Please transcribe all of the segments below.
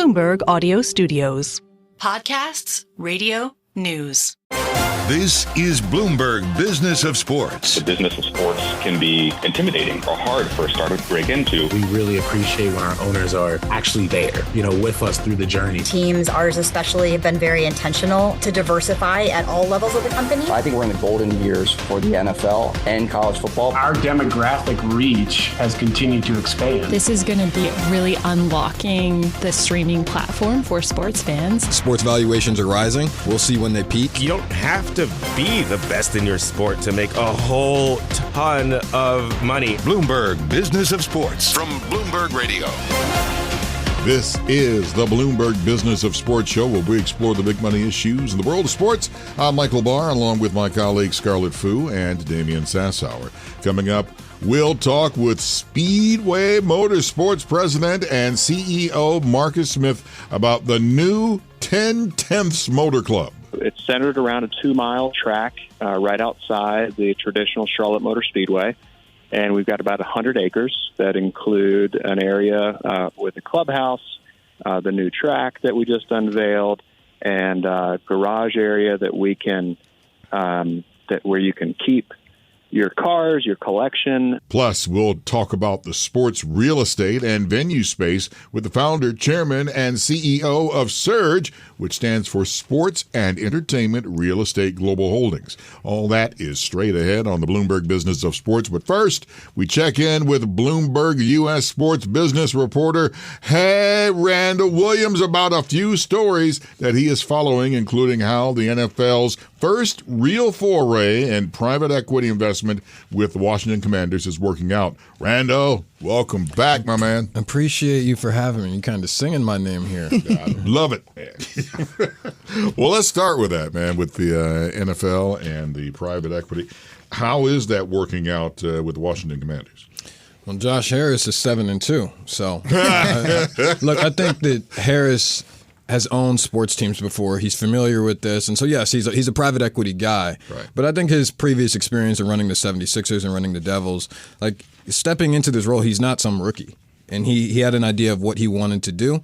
Bloomberg Audio Studios. Podcasts, radio, news. This is Bloomberg Business of Sports. The business of sports can be intimidating or hard for a startup to break into. We really appreciate when our owners are actually there, with us through the journey. Teams, ours especially, have been very intentional to diversify at all levels of the company. I think we're in the golden years for the NFL and college football. Our demographic reach has continued to expand. This is going to be really unlocking the streaming platform for sports fans. Sports valuations are rising. We'll see when they peak. You don't have to be the best in your sport to make a whole ton of money. Bloomberg Business of Sports from Bloomberg Radio. This is the Bloomberg Business of Sports show where we explore the big money issues in the world of sports. I'm Michael Barr, along with my colleagues Scarlet and Damian Sassower. Coming up, we'll talk with Speedway Motorsports President and CEO Marcus Smith about the new Ten Tenths Motorclub. It's centered around a 2-mile track right outside the traditional Charlotte Motor Speedway. And we've got about 100 acres that include an area with a clubhouse, the new track that we just unveiled, and a garage area that we can where you can keep your cars, your collection. Plus, we'll talk about the sports real estate and venue space with the founder, chairman, and CEO of Seregh, which stands for Sports and Entertainment Real Estate Global Holdings. All that is straight ahead on the Bloomberg Business of Sports. But first, we check in with Bloomberg US sports business reporter, Randall Williams, about a few stories that he is following, including how the NFL's first real foray in private equity investment with the Washington Commanders is working out. Randall, welcome back, my man. Appreciate you for having me. You're kind of singing my name here. I love it. Well, let's start with that, man, with the NFL and the private equity. How is that working out with the Washington Commanders? Well, Josh Harris is 7-2. So, look, I think that Harris has owned sports teams before. He's familiar with this. And so, yes, he's a private equity guy. Right. But I think his previous experience in running the 76ers and running the Devils, like stepping into this role, he's not some rookie. And he had an idea of what he wanted to do.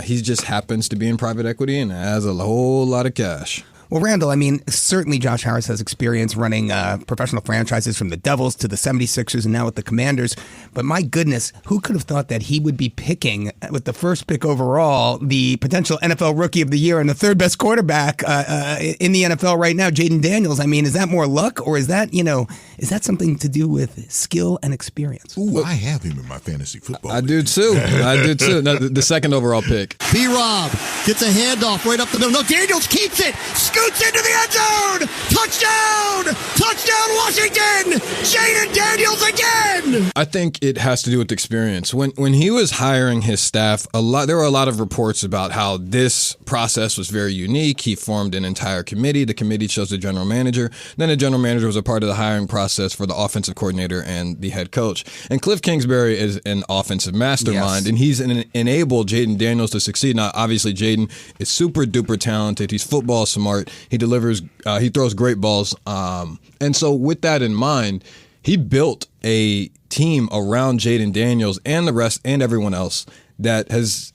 He just happens to be in private equity and has a whole lot of cash. Well, Randall, I mean, certainly Josh Harris has experience running professional franchises from the Devils to the 76ers and now with the Commanders. But my goodness, who could have thought that he would be picking, with the first pick overall, the potential NFL Rookie of the Year and the third best quarterback in the NFL right now, Jaden Daniels? I mean, is that more luck or is that, is that something to do with skill and experience? Ooh, I have him in my fantasy football. I do too. No, the second overall pick. B-Rob gets a handoff right up the middle. No, Daniels keeps it. Scoots into the end zone! Touchdown! Touchdown, Washington! Jaden Daniels again! I think it has to do with experience. When he was hiring his staff, there were a lot of reports about how this process was very unique. He formed an entire committee. The committee chose the general manager. Then the general manager was a part of the hiring process for the offensive coordinator and the head coach. And Cliff Kingsbury is an offensive mastermind, and he's enabled Jaden Daniels to succeed. Now, obviously, Jaden is super duper talented. He's football smart. He delivers. He throws great balls. And so with that in mind, he built a team around Jaden Daniels and the rest and everyone else that has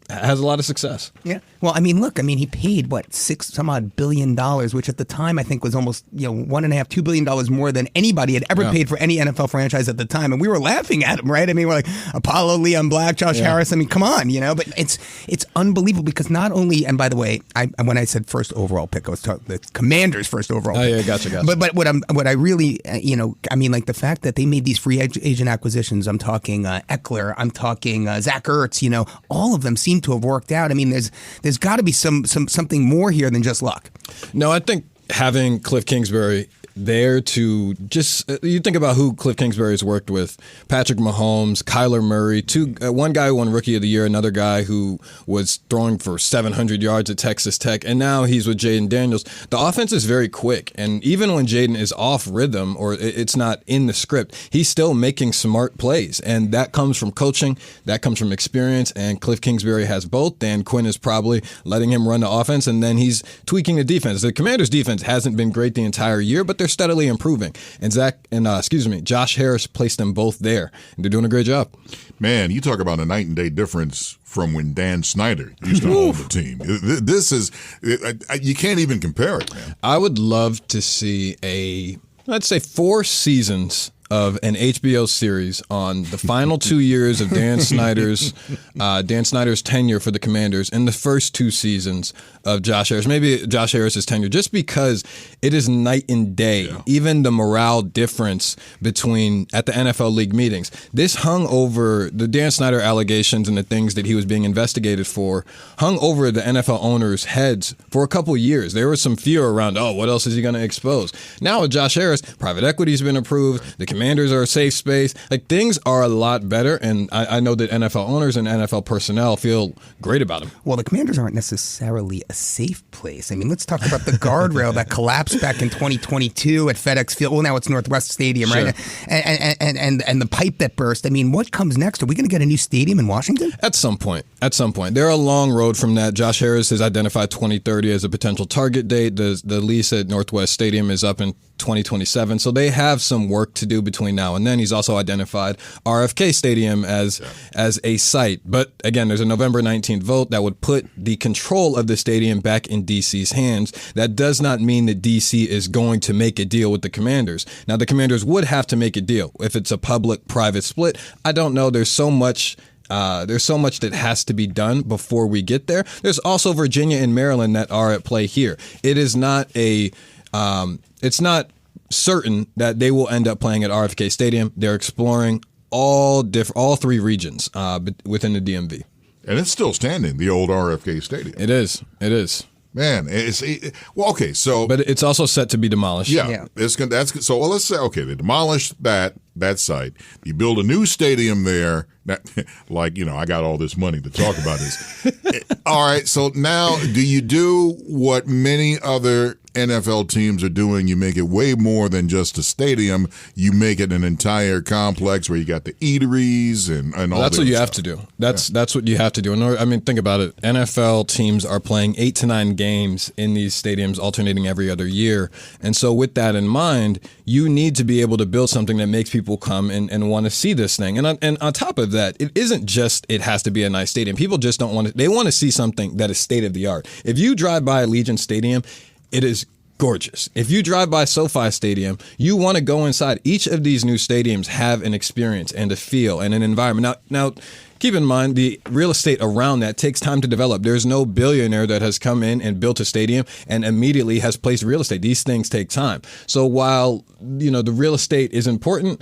a lot of success. Yeah. Well, I mean, look, he paid, $6 billion, which at the time I think was almost, $1.5–2 billion more than anybody had ever paid for any NFL franchise at the time. And we were laughing at him, right? We're like, Apollo, Leon Black, Josh Harris. Come on, but it's unbelievable because not only, and by the way, when I said first overall pick, I was talking the Commanders' first overall pick. Oh, yeah, gotcha. But what I really, like the fact that they made these free agent acquisitions, I'm talking Eckler, I'm talking Zach Ertz, all of them seem to have worked out. There's got to be something more here than just luck. No, I think having Cliff Kingsbury there to just you think about who Cliff Kingsbury has worked with: Patrick Mahomes, Kyler Murray, one guy who won Rookie of the Year, another guy who was throwing for 700 yards at Texas Tech, and now he's with Jaden Daniels. The offense is very quick, and even when Jaden is off rhythm or it's not in the script, he's still making smart plays, and that comes from coaching, that comes from experience, and Cliff Kingsbury has both. Dan Quinn is probably letting him run the offense, and then he's tweaking the defense. The Commanders' defense hasn't been great the entire year, but they're steadily improving. And Josh Harris placed them both there, and they're doing a great job. Man, you talk about a night and day difference from when Dan Snyder used to own the team. This is, you can't even compare it, man. I would love to see let's say 4 seasons of an HBO series on the final 2 years of Dan Snyder's tenure for the Commanders and the first 2 seasons of Josh Harris. Maybe Josh Harris's tenure, just because it is night and day. Yeah. Even the morale difference at the NFL league meetings. This hung over the Dan Snyder allegations and the things that he was being investigated for, hung over the NFL owners' heads for a couple years. There was some fear around, what else is he going to expose? Now with Josh Harris, private equity has been approved. The Commanders are a safe space. Like, things are a lot better, and I know that NFL owners and NFL personnel feel great about him. Well, the Commanders aren't necessarily a safe place. I mean, let's talk about the guardrail that collapsed back in 2022 at FedEx Field. Well, now it's Northwest Stadium, sure. Right? And the pipe that burst. I mean, what comes next? Are we going to get a new stadium in Washington? At some point. They're a long road from that. Josh Harris has identified 2030 as a potential target date. The lease at Northwest Stadium is up in 2027, so they have some work to do between now and then. He's also identified RFK Stadium as a site. But again, there's a November 19th vote that would put the control of the stadium back in DC's hands. That does not mean that DC is going to make a deal with the Commanders. Now, the Commanders would have to make a deal. If it's a public-private split, I don't know. There's so much that has to be done before we get there. There's also Virginia and Maryland that are at play here. It is not it's not certain that they will end up playing at RFK Stadium. They're exploring all 3 regions within the DMV. And it's still standing, the old RFK Stadium. It is. Man, okay. So, but it's also set to be demolished. Yeah. That's so. Well, let's say they demolish that site. You build a new stadium there. I got all this money to talk about this. All right. So now, do you do what many other NFL teams are doing? You make it way more than just a stadium. You make it an entire complex where you got the eateries and all that. That's what you have to do. That's what you have to do. I mean, think about it. NFL teams are playing 8 to 9 games in these stadiums, alternating every other year. And so with that in mind, you need to be able to build something that makes people come and want to see this thing. And on top of that, it isn't just it has to be a nice stadium. People just don't want to. They want to see something that is state of the art. If you drive by Allegiant Stadium, it is gorgeous. If you drive by SoFi Stadium, you want to go inside. Each of these new stadiums have an experience and a feel and an environment. Now, keep in mind, the real estate around that takes time to develop. There's no billionaire that has come in and built a stadium and immediately has placed real estate. These things take time. So while, the real estate is important,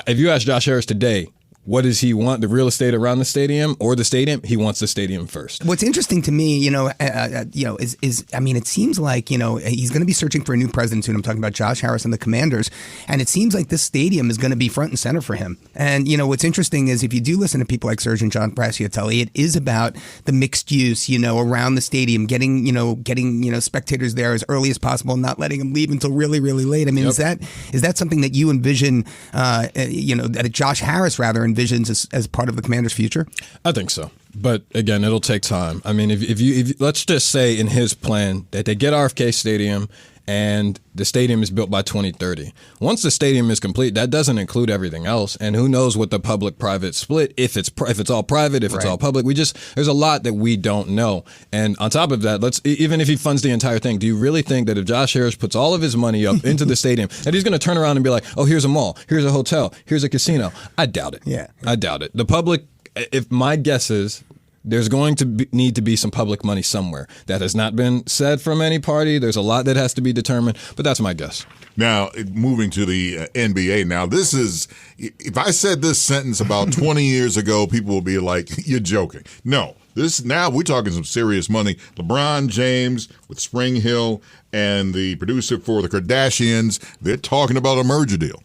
if you ask Josh Harris today, what does he want? The real estate around the stadium or the stadium? He wants the stadium first. What's interesting to me, it seems like, he's going to be searching for a new president soon. I'm talking about Josh Harris and the Commanders. And it seems like this stadium is going to be front and center for him. And, what's interesting is if you do listen to people like Surgeon John Fascitelli, it is about the mixed use, around the stadium, getting spectators there as early as possible, not letting them leave until really, really late. I mean, yep. Is that something that you envision, that Josh Harris rather envisions as part of the Commanders' future? I think so. But again, it'll take time. I mean, if you let's just say in his plan that they get RFK Stadium and the stadium is built by 2030. Once the stadium is complete, that doesn't include everything else. And who knows what the public-private split, if it's all private, if it's all public. There's a lot that we don't know. And on top of that, even if he funds the entire thing, do you really think that if Josh Harris puts all of his money up into the stadium, that he's going to turn around and be like, oh, here's a mall, here's a hotel, here's a casino? I doubt it. Yeah. I doubt it. The public, if my guess is, there's going to need to be some public money somewhere. That has not been said from any party. There's a lot that has to be determined, but that's my guess. Now, moving to the NBA, now this is, if I said this sentence about 20 years ago, people will be like, you're joking. No, now we're talking some serious money. LeBron James with Spring Hill and the producer for the Kardashians, they're talking about a merger deal.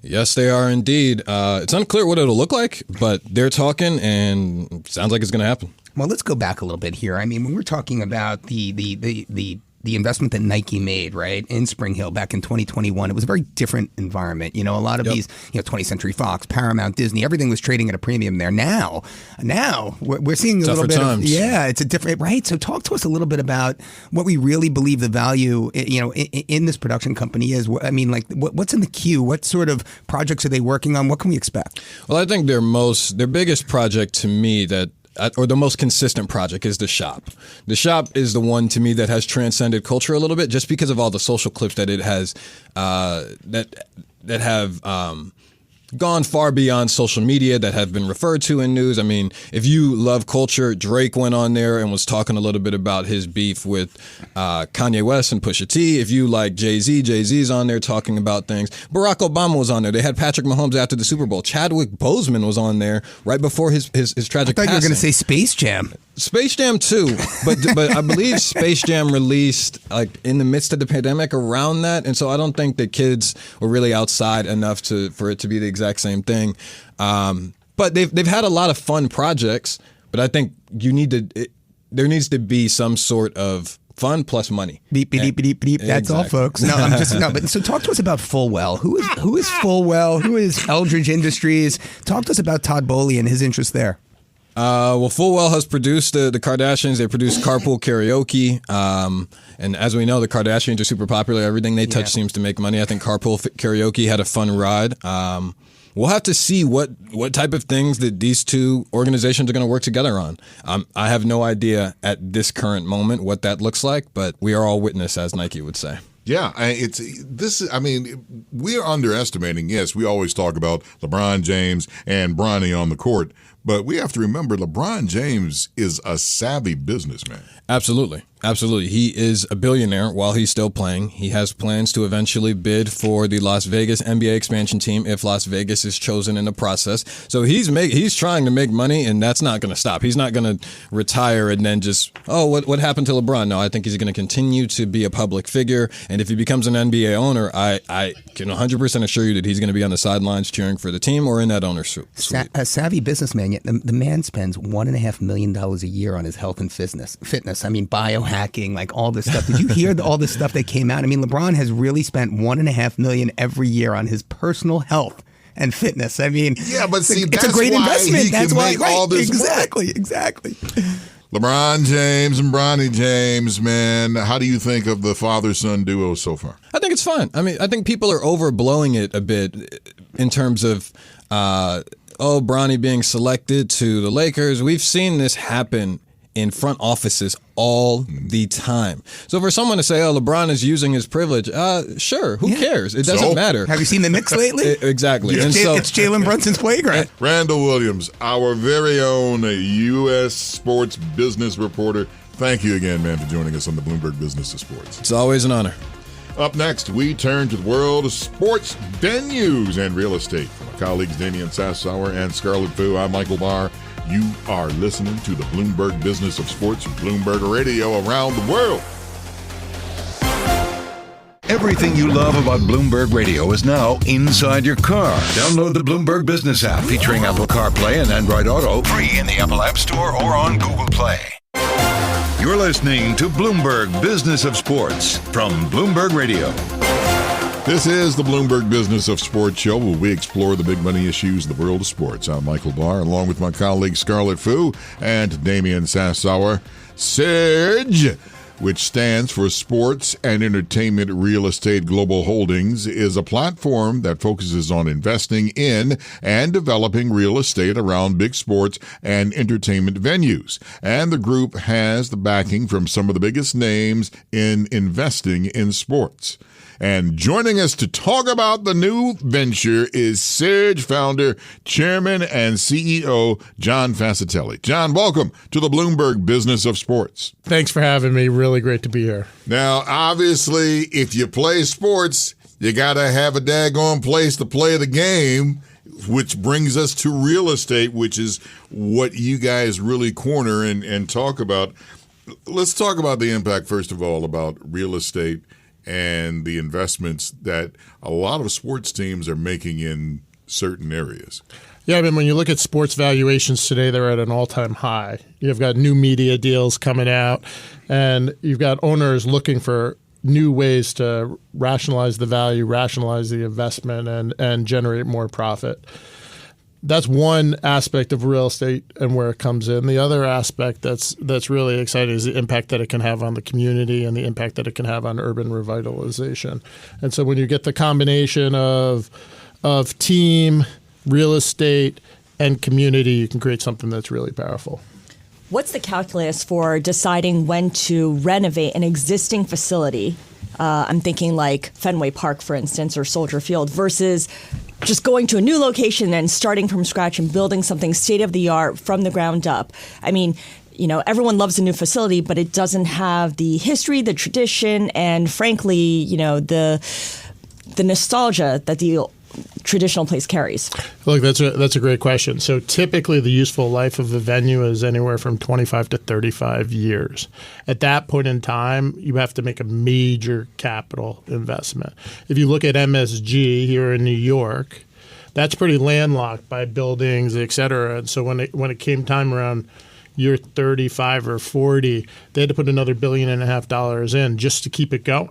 Yes, they are indeed. It's unclear what it'll look like, but they're talking, and it sounds like it's going to happen. Well, let's go back a little bit here. I mean, when we're talking about the the investment that Nike made, right, in Spring Hill back in 2021, it was a very different environment. You know, a lot of these, 20th Century Fox, Paramount, Disney, everything was trading at a premium there. Now we're seeing a little bit of, it's a different, right? So talk to us a little bit about what we really believe the value, in this production company is. I mean, like, what's in the queue? What sort of projects are they working on? What can we expect? Well, I think their biggest project to me or the most consistent project is The Shop. The Shop is the one to me that has transcended culture a little bit, just because of all the social clips that it has that have gone far beyond social media, that have been referred to in news. I mean, if you love culture, Drake went on there and was talking a little bit about his beef with Kanye West and Pusha T. If you like Jay-Z's on there talking about things. Barack Obama was on there. They had Patrick Mahomes after the Super Bowl. Chadwick Boseman was on there right before his tragic passing. I thought you were going to say Space Jam. Space Jam too, but I believe Space Jam released like in the midst of the pandemic around that, and so I don't think the kids were really outside enough for it to be the exact same thing. But they've had a lot of fun projects, but I think there needs to be some sort of fun plus money. Beep, beep, beep, beep. That's all, folks. No, I'm just But so talk to us about Fullwell. Who is Fullwell? Who is Eldridge Industries? Talk to us about Todd Boehly and his interest there. Well, Fullwell has produced the Kardashians. They produced Carpool Karaoke. And as we know, the Kardashians are super popular. Everything they touch seems to make money. I think Carpool Karaoke had a fun ride. We'll have to see what type of things that these two organizations are going to work together on. I have no idea at this current moment what that looks like, but we are all witness, as Nike would say. Yeah, we're underestimating. Yes, we always talk about LeBron James and Bronny on the court, but we have to remember LeBron James is a savvy businessman. Absolutely. He is a billionaire while he's still playing. He has plans to eventually bid for the Las Vegas NBA expansion team if Las Vegas is chosen in the process. So he's trying to make money, and that's not going to stop. He's not going to retire and then just, what happened to LeBron? No, I think he's going to continue to be a public figure, and if he becomes an NBA owner, I can 100% assure you that he's going to be on the sidelines cheering for the team or in that owner's suite. A savvy businessman, yet the man spends $1.5 million a year on his health and fitness. I mean, biohacking, like all this stuff. Did you hear all this stuff that came out? I mean, LeBron has really spent $1.5 million every year on his personal health and fitness. I mean, but see, it's a great investment. That's why all this exactly. LeBron James and Bronny James, man, how do you think of the father-son duo so far? I think it's fun. I mean, I think people are overblowing it a bit in terms of, Bronny being selected to the Lakers. We've seen this happen in front offices all the time. So for someone to say, LeBron is using his privilege, sure, who cares? It doesn't matter. Have you seen the Knicks lately? Exactly. It's Jalen Brunson's playground. Randall Williams, our very own U.S. sports business reporter. Thank you again, man, for joining us on the Bloomberg Business of Sports. It's always an honor. Up next, we turn to the world of sports venues and real estate. From my colleagues Damian, Sassower, and Scarlet, I'm Michael Barr. You are listening to the Bloomberg Business of Sports, Bloomberg Radio around the world. Everything you love about Bloomberg Radio is now inside your car. Download the Bloomberg Business app featuring Apple CarPlay and Android Auto, free in the Apple App Store or on Google Play. You're listening to Bloomberg Business of Sports from Bloomberg Radio. This is the Bloomberg Business of Sports show, where we explore the big money issues in the world of sports. I'm Michael Barr, along with my colleague Scarlet Fu and Damian Sassower. Seregh, which stands for Sports and Entertainment Real Estate Global Holdings, is a platform that focuses on investing in and developing real estate around big sports and entertainment venues. And the group has the backing from some of the biggest names in investing in sports. And joining us to talk about the new venture is Seregh founder, chairman, and CEO John Fascitelli. John, welcome to the Bloomberg Business of Sports. Thanks for having me. Really great to be here. Now, obviously, if you play sports, you got to have a daggone place to play the game, which brings us to real estate, which is what you guys really corner and talk about. Let's talk about the impact, first of all, about real estate and the investments that a lot of sports teams are making in certain areas. Yeah, I mean, when you look at sports valuations today, they're at an all-time high. You've got new media deals coming out, and you've got owners looking for new ways to rationalize the value, rationalize the investment, and generate more profit. That's one aspect of real estate and where it comes in. The other aspect that's really exciting is the impact that it can have on the community and the impact that it can have on urban revitalization. And so when you get the combination of team, real estate, and community, you can create something that's really powerful. What's the calculus for deciding when to renovate an existing facility? I'm thinking like Fenway Park, for instance, or Soldier Field, versus just going to a new location and starting from scratch and building something state-of-the-art from the ground up. I mean, everyone loves a new facility, but it doesn't have the history, the tradition, and frankly, the nostalgia that the traditional place carries. Look, that's a great question. So typically the useful life of the venue is anywhere from 25 to 35 years. At that point in time, you have to make a major capital investment. If you look at MSG here in New York, that's pretty landlocked by buildings, et cetera. And so when it came time around year 35 or 40, they had to put another $1.5 billion in just to keep it going.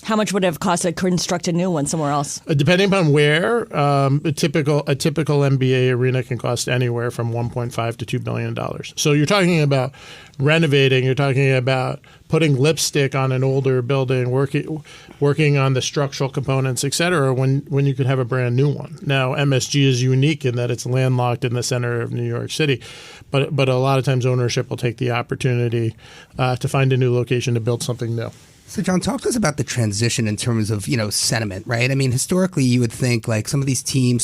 How much would it have cost to construct a new one somewhere else? Depending upon where, a typical NBA arena can cost anywhere from $1.5 to $2 billion. So you're talking about renovating, you're talking about putting lipstick on an older building, working on the structural components, et cetera, when you could have a brand new one. Now, MSG is unique in that it's landlocked in the center of New York City, but a lot of times ownership will take the opportunity to find a new location to build something new. So, John, talk to us about the transition in terms of, sentiment, right? I mean, historically, you would think like some of these team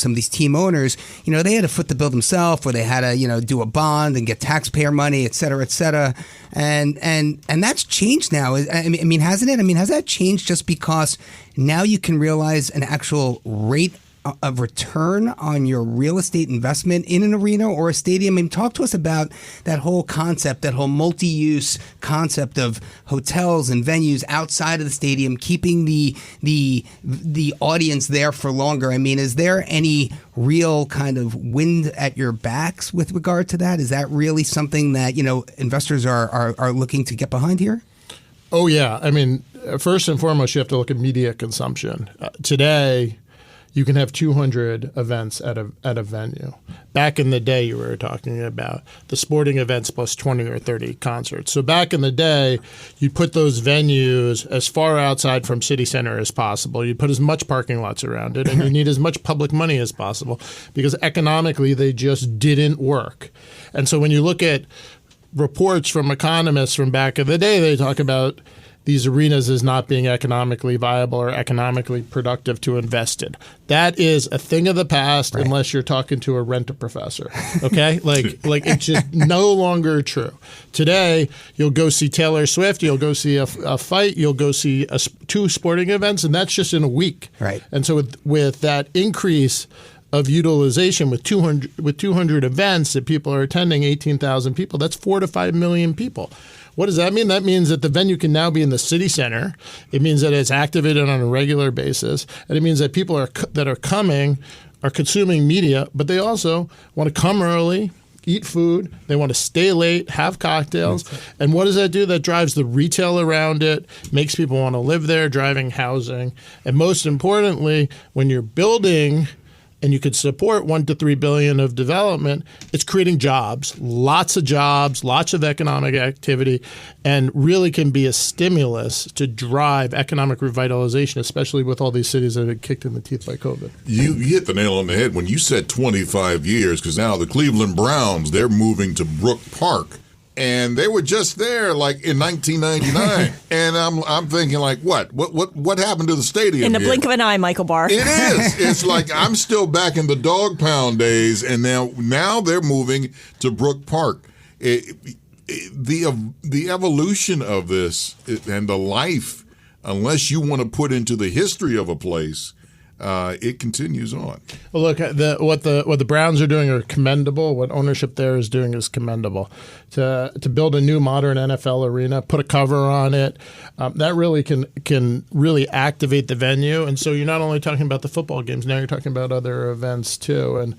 owners, they had to foot the bill themselves, or they had to, do a bond and get taxpayer money, et cetera, et cetera. And that's changed now. I mean, hasn't it? I mean, has that changed just because now you can realize an actual rate of return on your real estate investment in an arena or a stadium? I mean, talk to us about that whole concept, that whole multi-use concept of hotels and venues outside of the stadium, keeping the audience there for longer. I mean, is there any real kind of wind at your backs with regard to that? Is that really something that, investors are looking to get behind here? Oh, yeah. I mean, first and foremost, you have to look at media consumption. Today, you can have 200 events at a venue. Back in the day, you were talking about the sporting events plus 20 or 30 concerts. So back in the day, you'd put those venues as far outside from city center as possible. You'd put as much parking lots around it, and you need as much public money as possible because economically they just didn't work. And so when you look at reports from economists from back in the day, they talk about these arenas as not being economically viable or economically productive to invest in. That is a thing of the past, right, unless you're talking to a rent-a-professor, okay? like it's just no longer true. Today, you'll go see Taylor Swift, you'll go see a fight, you'll go see two sporting events, and that's just in a week. Right. And so with that increase of utilization with 200 events that people are attending, 18,000 people, that's 4 to 5 million people. What does that mean? That means that the venue can now be in the city center. It means that it's activated on a regular basis. And it means that people that are coming are consuming media, but they also want to come early, eat food. They want to stay late, have cocktails. And what does that do? That drives the retail around it, makes people want to live there, driving housing. And most importantly, when you're building and you could support $1 to $3 billion of development, it's creating jobs, lots of economic activity, and really can be a stimulus to drive economic revitalization, especially with all these cities that are kicked in the teeth by COVID. You hit the nail on the head when you said 25 years, because now the Cleveland Browns, they're moving to Brook Park. And they were just there like in 1999, and I'm thinking like, what happened to the stadium? In the blink of an eye, Michael Barr. It is. It's like I'm still back in the dog pound days, and now they're moving to Brook Park. The evolution of this and the life, unless you want to put into the history of a place, it continues on. Well, look, what the Browns are doing are commendable. What ownership there is doing is commendable. To build a new modern NFL arena, put a cover on it, that really can really activate the venue. And so you're not only talking about the football games, now you're talking about other events too.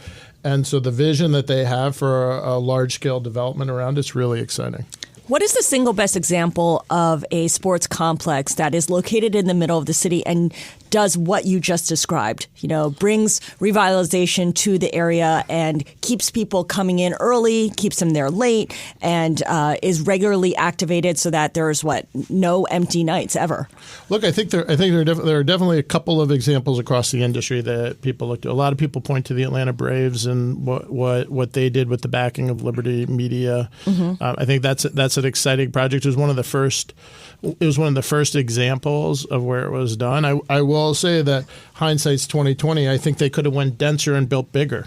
And so the vision that they have for a large-scale development around it's really exciting. What is the single best example of a sports complex that is located in the middle of the city and does what you just described? Brings revitalization to the area and keeps people coming in early, keeps them there late, and is regularly activated so that there's no empty nights ever. Look, I think there are definitely a couple of examples across the industry that people look to. A lot of people point to the Atlanta Braves and what they did with the backing of Liberty Media. Mm-hmm. I think that's an exciting project. It was one of the first examples of where it was done. I will say that hindsight's 2020. I think they could have went denser and built bigger.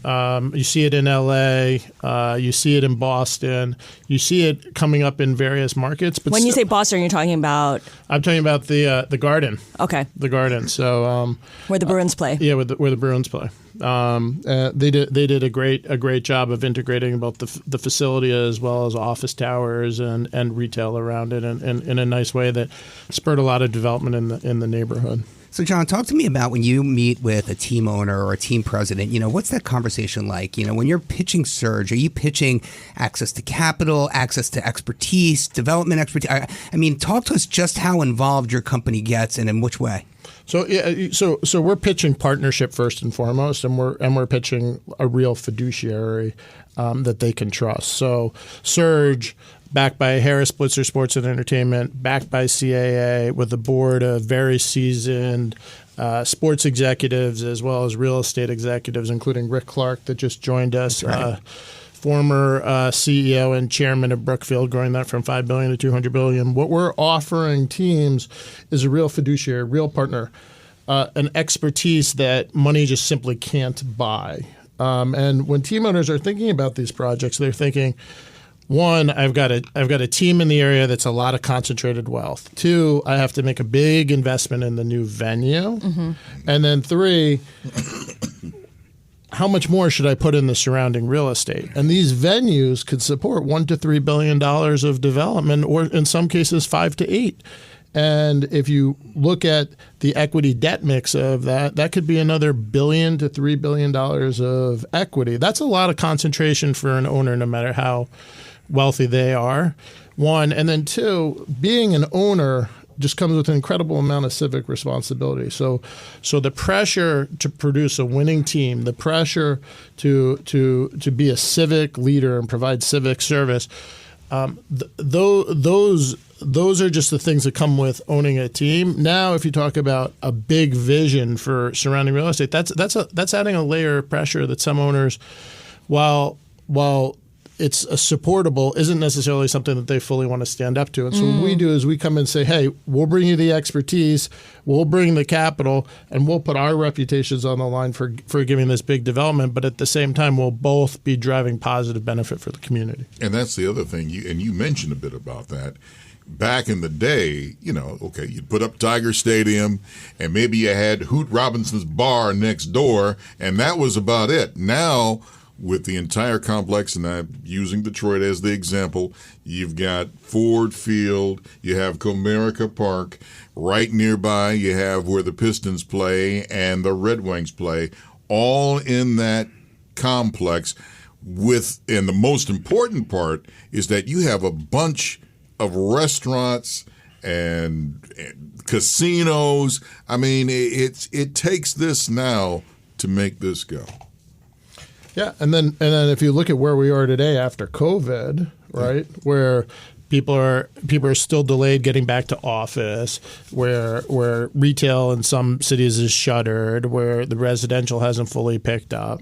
You see it in LA, you see it in Boston, you see it coming up in various markets. But when you say Boston, you're talking about? I'm talking about the Garden. Okay. The Garden. So where the Bruins play. Yeah, where the Bruins play. They did a great job of integrating both the facility as well as office towers and retail around it, and in a nice way that spurred a lot of development in the neighborhood. So, John, talk to me about when you meet with a team owner or a team president, what's that conversation like? When you're pitching Surge, are you pitching access to capital, access to expertise, development expertise? I mean, talk to us just how involved your company gets and in which way. So we're pitching partnership first and foremost, and we're pitching a real fiduciary that they can trust. So Surge, backed by Harris Blitzer Sports and Entertainment, backed by CAA, with a board of very seasoned sports executives as well as real estate executives, including Rick Clark that just joined us. Right. Former CEO and chairman of Brookfield, growing that from $5 billion to $200 billion. What we're offering teams is a real fiduciary, real partner, an expertise that money just simply can't buy. And when team owners are thinking about these projects, they're thinking, one, I've got a team in the area that's a lot of concentrated wealth. Two, I have to make a big investment in the new venue. Mm-hmm. And then three, how much more should I put in the surrounding real estate? And these venues could support $1 to $3 billion of development, or in some cases, 5 to 8. And if you look at the equity debt mix of that could be another $1 billion to $3 billion of equity. That's a lot of concentration for an owner, no matter how wealthy they are. One, and then two, being an owner just comes with an incredible amount of civic responsibility. So the pressure to produce a winning team, the pressure to be a civic leader and provide civic service, those are just the things that come with owning a team. Now, if you talk about a big vision for surrounding real estate, that's adding a layer of pressure that some owners, while it's supportable, isn't necessarily something that they fully want to stand up to. And so what we do is we come and say, hey, we'll bring you the expertise, we'll bring the capital, and we'll put our reputations on the line for giving this big development. But at the same time, we'll both be driving positive benefit for the community. And that's the other thing. You mentioned a bit about that. Back in the day, you'd put up Tiger Stadium, and maybe you had Hoot Robinson's bar next door, and that was about it. Now, with the entire complex, and I'm using Detroit as the example, you've got Ford Field, you have Comerica Park, right nearby you have where the Pistons play and the Red Wings play, all in that complex. And the most important part is that you have a bunch of restaurants and casinos. I mean, it takes this now to make this go. Yeah, and then if you look at where we are today after COVID, right, where people are still delayed getting back to office, where retail in some cities is shuttered, where the residential hasn't fully picked up,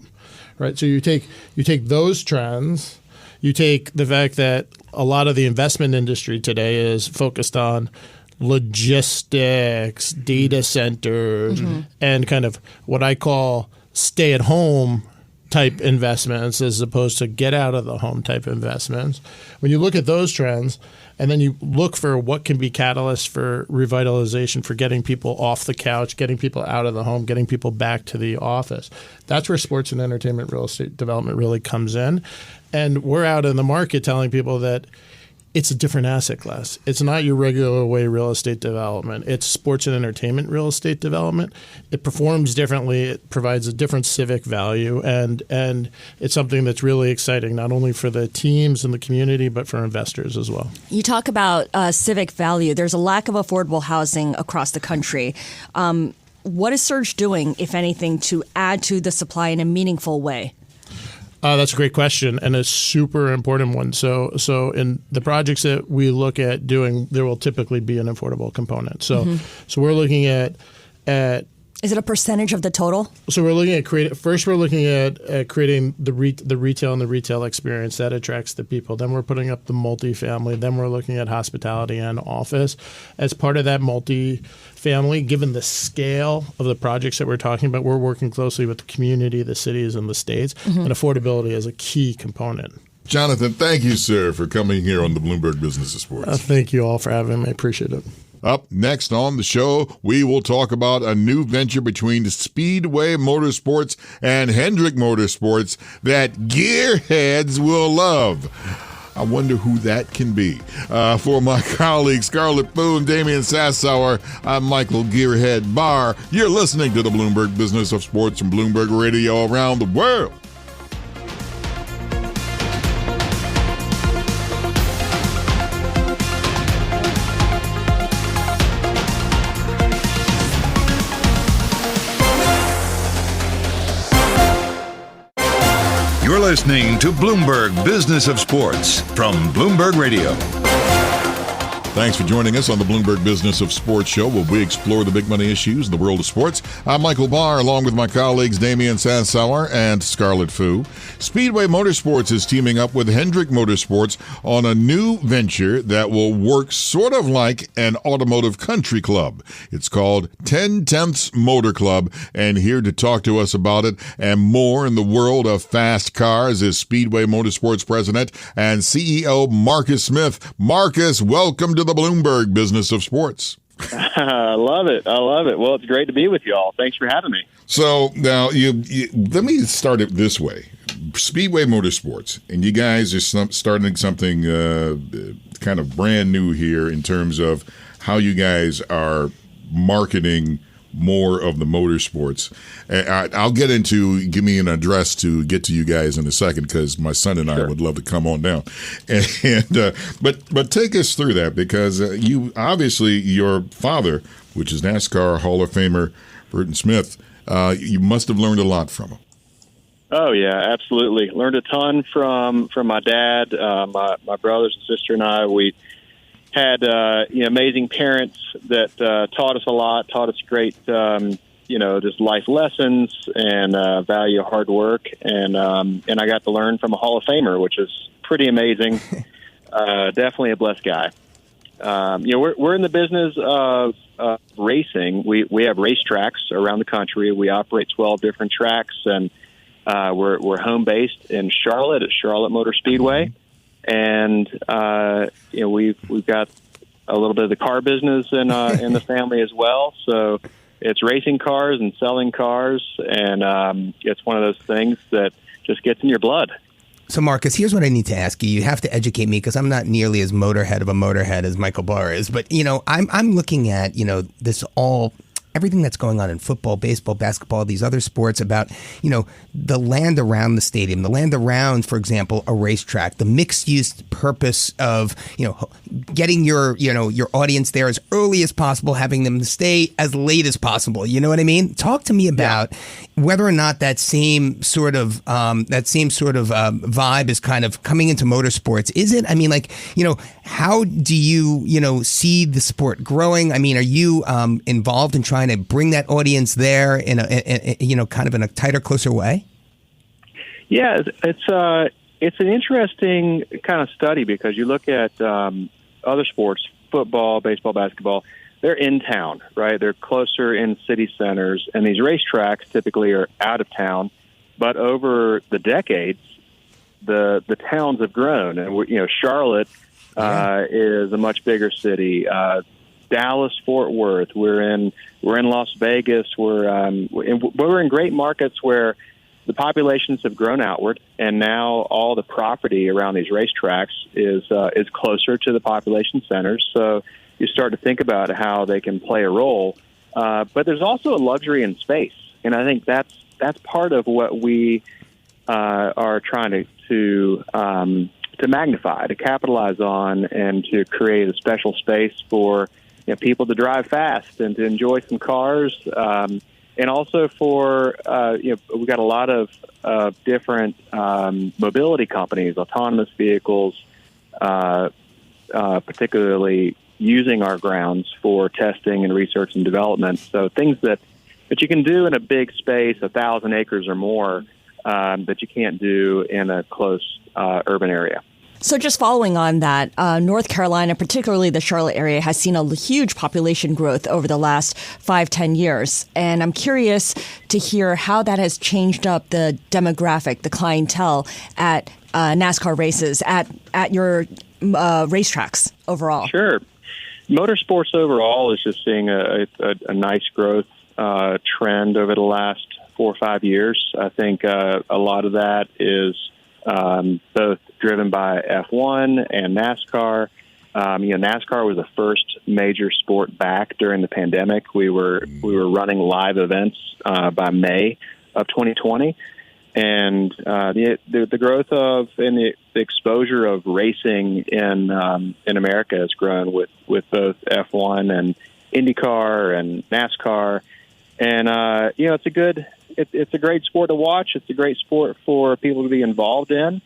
right? So you take those trends, you take the fact that a lot of the investment industry today is focused on logistics, data centers, and kind of what I call stay-at-home type investments as opposed to get out of the home type investments. When you look at those trends and then you look for what can be catalysts for revitalization, for getting people off the couch, getting people out of the home, getting people back to the office, that's where sports and entertainment real estate development really comes in. And we're out in the market telling people that it's a different asset class. It's not your regular way real estate development. It's sports and entertainment real estate development. It performs differently. It provides a different civic value, and it's something that's really exciting, not only for the teams and the community, but for investors as well. You talk about civic value. There's a lack of affordable housing across the country. What is Surge doing, if anything, to add to the supply in a meaningful way? That's a great question and a super important one. So in the projects that we look at doing, there will typically be an affordable component. So we're looking at is it a percentage of the total? So we're looking at creating the retail and the retail experience that attracts the people. Then we're putting up the multifamily. Then we're looking at hospitality and office. As part of that multifamily, given the scale of the projects that we're talking about, we're working closely with the community, the cities, and the states. And affordability is a key component. Jonathan, thank you, sir, for coming here on the Bloomberg Business of Sports. Thank you all for having me. I appreciate it. Up next on the show, we will talk about a new venture between Speedway Motorsports and Hendrick Motorsports that gearheads will love. I wonder who that can be. For my colleagues Scarlet and Damian Sassower, I'm Michael Gearhead Barr. You're listening to the Bloomberg Business of Sports from Bloomberg Radio around the world. You're listening to Bloomberg Business of Sports from Bloomberg Radio. Thanks for joining us on the Bloomberg Business of Sports show, where we explore the big money issues in the world of sports. I'm Michael Barr, along with my colleagues Damian Sassower and Scarlet Fu. Speedway Motorsports is teaming up with Hendrick Motorsports on a new venture that will work sort of like an automotive country club. It's called Ten Tenths Motorclub, and here to talk to us about it and more in the world of fast cars is Speedway Motorsports President and CEO Marcus Smith. Marcus, welcome to the Bloomberg Business of Sports. I love it. Well, it's great to be with you all. Thanks for having me. So now, let me start it this way. Speedway Motorsports, and you guys are starting something kind of brand new here in terms of how you guys are marketing more of the motorsports. I'll get into, give me an address to get to you guys in a second, because my son and I would love to come on down. But take us through that, because you obviously, your father, which is NASCAR Hall of Famer Burton Smith, you must have learned a lot from him. Oh yeah, absolutely. Learned a ton from my dad, my brothers and sister and I. We had amazing parents that taught us a lot, taught us great just life lessons and value hard work, and I got to learn from a Hall of Famer, which is pretty amazing. Definitely a blessed guy. We're in the business of racing. We have racetracks around the country. We operate 12 different tracks, and we're home based in Charlotte at Scarlet Motor Speedway. And we've got a little bit of the car business in the family as well. So it's racing cars and selling cars, and it's one of those things that just gets in your blood. So, Marcus, here's what I need to ask you. You have to educate me, because I'm not nearly as motorhead as Michael Barr is. But I'm looking at this everything that's going on in football, baseball, basketball, these other sports, about, the land around the stadium, the land around, for example, a racetrack, the mixed use purpose of, getting your audience there as early as possible, having them stay as late as possible. You know what I mean? Talk to me about whether or not that same sort of vibe is kind of coming into motorsports. Is it? I mean, how do you, see the sport growing? I mean, are you involved in trying to bring that audience there in a kind of in a tighter, closer way? Yeah, it's an interesting kind of study, because you look at other sports, football, baseball, basketball, they're in town, right? They're closer in city centers, and these racetracks typically are out of town. But over the decades, the towns have grown, and Charlotte is a much bigger city. Dallas, Fort Worth. We're in Las Vegas. We're in great markets where the populations have grown outward, and now all the property around these racetracks is closer to the population centers. So you start to think about how they can play a role. But there's also a luxury in space, and I think that's part of what we are trying to magnify, to capitalize on, and to create a special space for people to drive fast and to enjoy some cars, and also for we've got a lot of different mobility companies, autonomous vehicles, particularly using our grounds for testing and research and development. So things that you can do in a big space, 1,000 acres or more, that you can't do in a close urban area. So just following on that, North Carolina, particularly the Charlotte area, has seen a huge population growth over the last 5-10 years. And I'm curious to hear how that has changed up the demographic, the clientele at NASCAR races, at your racetracks overall. Sure. Motorsports overall is just seeing a nice growth trend over the last 4 or 5 years. I think a lot of that is both driven by F1 and NASCAR. NASCAR was the first major sport back during the pandemic. We were running live events by May of 2020. And the growth of and the exposure of racing in America has grown with both F1 and IndyCar and NASCAR, and it's a great sport to watch. It's a great sport for people to be involved in.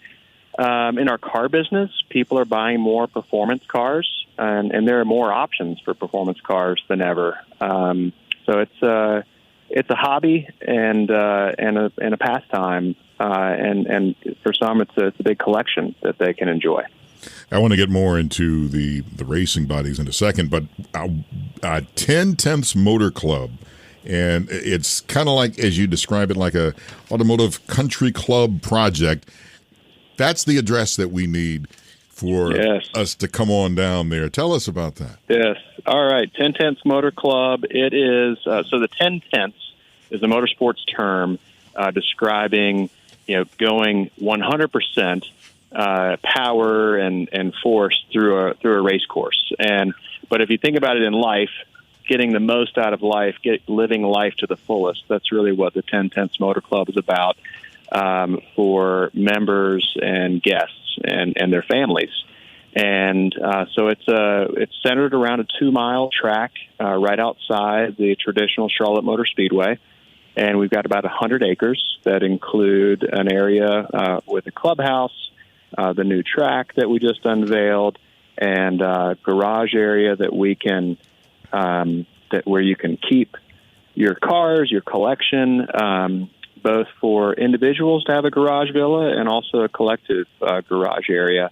In our car business, people are buying more performance cars, and there are more options for performance cars than ever. So it's a hobby and a pastime, and for some, it's a big collection that they can enjoy. I want to get more into the racing bodies in a second, but Ten Tenths Motorclub, and it's kind of like, as you describe it, like a automotive country club project. That's the address that we need for us to come on down there. Tell us about that. Yes. All right. Ten Tenths Motorclub. It is so the 10 tenths is a motorsports term describing going 100% power and force through a race course. But if you think about it in life, getting the most out of life, living life to the fullest. That's really what the 10 Tenths Motorclub is about for members and guests and their families. And so it's centered around a 2-mile track right outside the traditional Charlotte Motor Speedway. And we've got about 100 acres that include an area with a clubhouse, the new track that we just unveiled, and a garage area that we can where you can keep your cars, your collection, both for individuals to have a garage villa and also a collective garage area.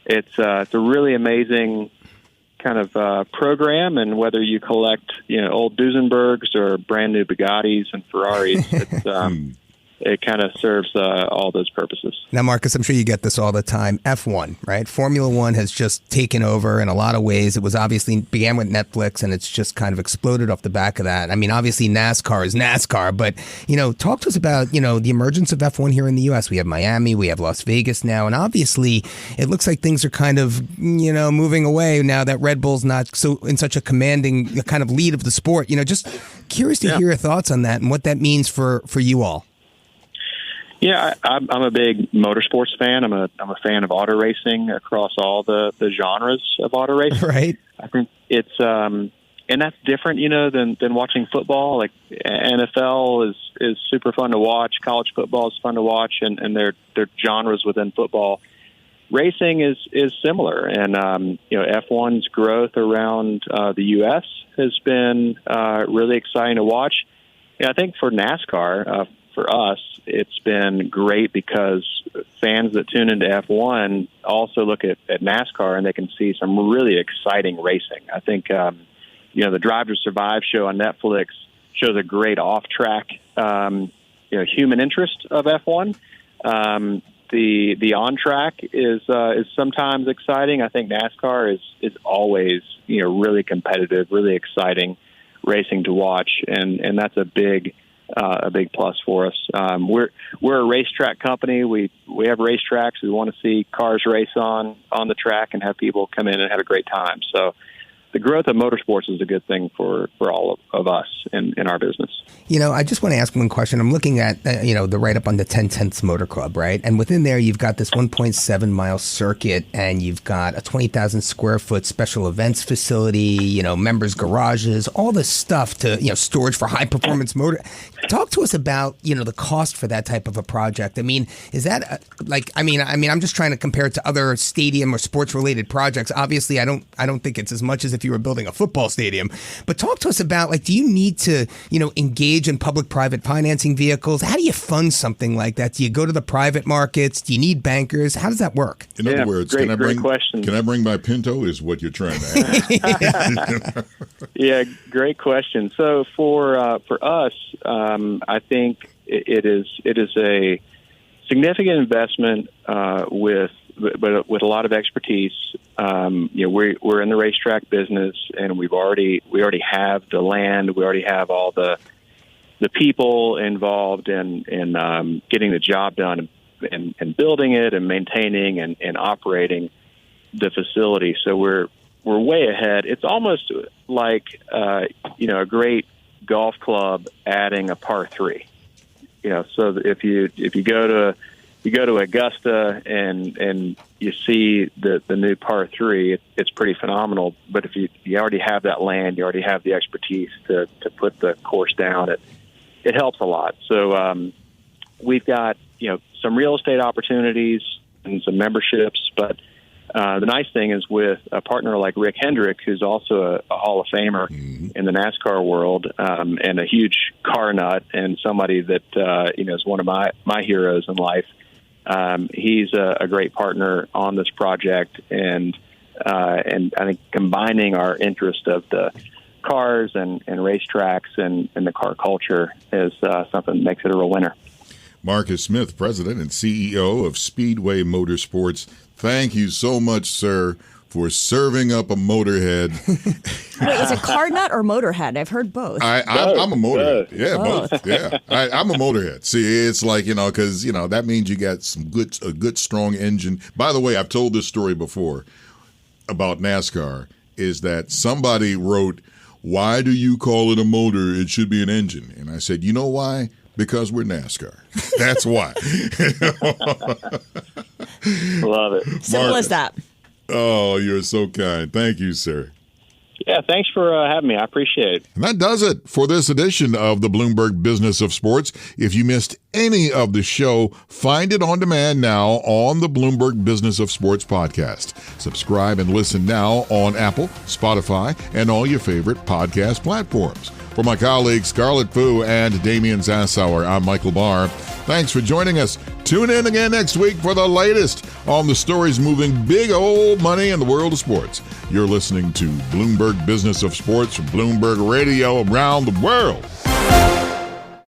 It's a really amazing kind of program, and whether you collect old Duesenbergs or brand new Bugattis and Ferraris, it kind of serves all those purposes. Now, Marcus, I'm sure you get this all the time. F1, right? Formula One has just taken over in a lot of ways. It was obviously began with Netflix, and it's just kind of exploded off the back of that. I mean, obviously NASCAR is NASCAR, but talk to us about the emergence of F1 here in the U.S. We have Miami, we have Las Vegas now, and obviously it looks like things are kind of moving away now that Red Bull's not so in such a commanding kind of lead of the sport. Just curious to hear your thoughts on that and what that means for you all. Yeah, I'm a big motorsports fan. I'm a fan of auto racing across all the genres of auto racing. Right. I think it's and that's different, than watching football. Like NFL is super fun to watch. College football is fun to watch, and they're genres within football. Racing is similar, and F1's growth around the U.S. has been really exciting to watch. I think for NASCAR. For us, it's been great because fans that tune into F1 also look at NASCAR and they can see some really exciting racing. I think, the Drive to Survive show on Netflix shows a great off-track, human interest of F1. The on-track is sometimes exciting. I think NASCAR is always, really competitive, really exciting racing to watch, and that's a big a big plus for us. We're a racetrack company. We have racetracks. We want to see cars race on the track and have people come in and have a great time. So the growth of motorsports is a good thing for all of us in our business. I just want to ask one question. I'm looking at, the write-up on the 10 Tenths Motorclub, right? And within there, you've got this 1.7-mile circuit, and you've got a 20,000 square foot special events facility, members' garages, all this stuff to, storage for high-performance motor. Talk to us about, the cost for that type of a project. I mean, is that I'm just trying to compare it to other stadium or sports-related projects. Obviously, I don't think it's as much as if you were building a football stadium. But talk to us about, do you need to, engage in public-private financing vehicles? How do you fund something like that? Do you go to the private markets? Do you need bankers? How does that work? In other words, great question. Can I bring my Pinto is what you're trying to ask. Yeah, great question. So for us, I think it is a significant investment with a lot of expertise. We're in the racetrack business, and we already have the land. We already have all the people involved in getting the job done and building it and maintaining and operating the facility. So we're way ahead. It's almost like a great golf club adding a par 3. So that if you go to Augusta and you see the new par 3, it's pretty phenomenal. But if you already have that land, you already have the expertise to put the course down, it helps a lot. So we've got some real estate opportunities and some memberships. But the nice thing is with a partner like Rick Hendrick, who's also a Hall of Famer in the NASCAR world, and a huge car nut, and somebody that is one of my heroes in life. He's a great partner on this project, and I think combining our interest of the cars and racetracks and the car culture is something that makes it a real winner. Marcus Smith, President and CEO of Speedway Motorsports. Thank you so much, sir, for serving up a motorhead. Wait, is it car nut or motorhead? I've heard both. I'm a motorhead. Yeah, both. Yeah, I'm a motorhead. See, it's like, because, that means you got a good, strong engine. By the way, I've told this story before about NASCAR, is that somebody wrote, "Why do you call it a motor? It should be an engine." And I said, you know why? Because we're NASCAR. That's why. Love it. Simple as that. Oh, you're so kind. Thank you, sir. Yeah, thanks for having me. I appreciate it. And that does it for this edition of the Bloomberg Business of Sports. If you missed any of the show, find it on demand now on the Bloomberg Business of Sports podcast. Subscribe and listen now on Apple, Spotify, and all your favorite podcast platforms. For my colleagues Scarlet and Damian Sassower, I'm Michael Barr. Thanks for joining us. Tune in again next week for the latest on the stories moving big old money in the world of sports. You're listening to Bloomberg Business of Sports from Bloomberg Radio around the world.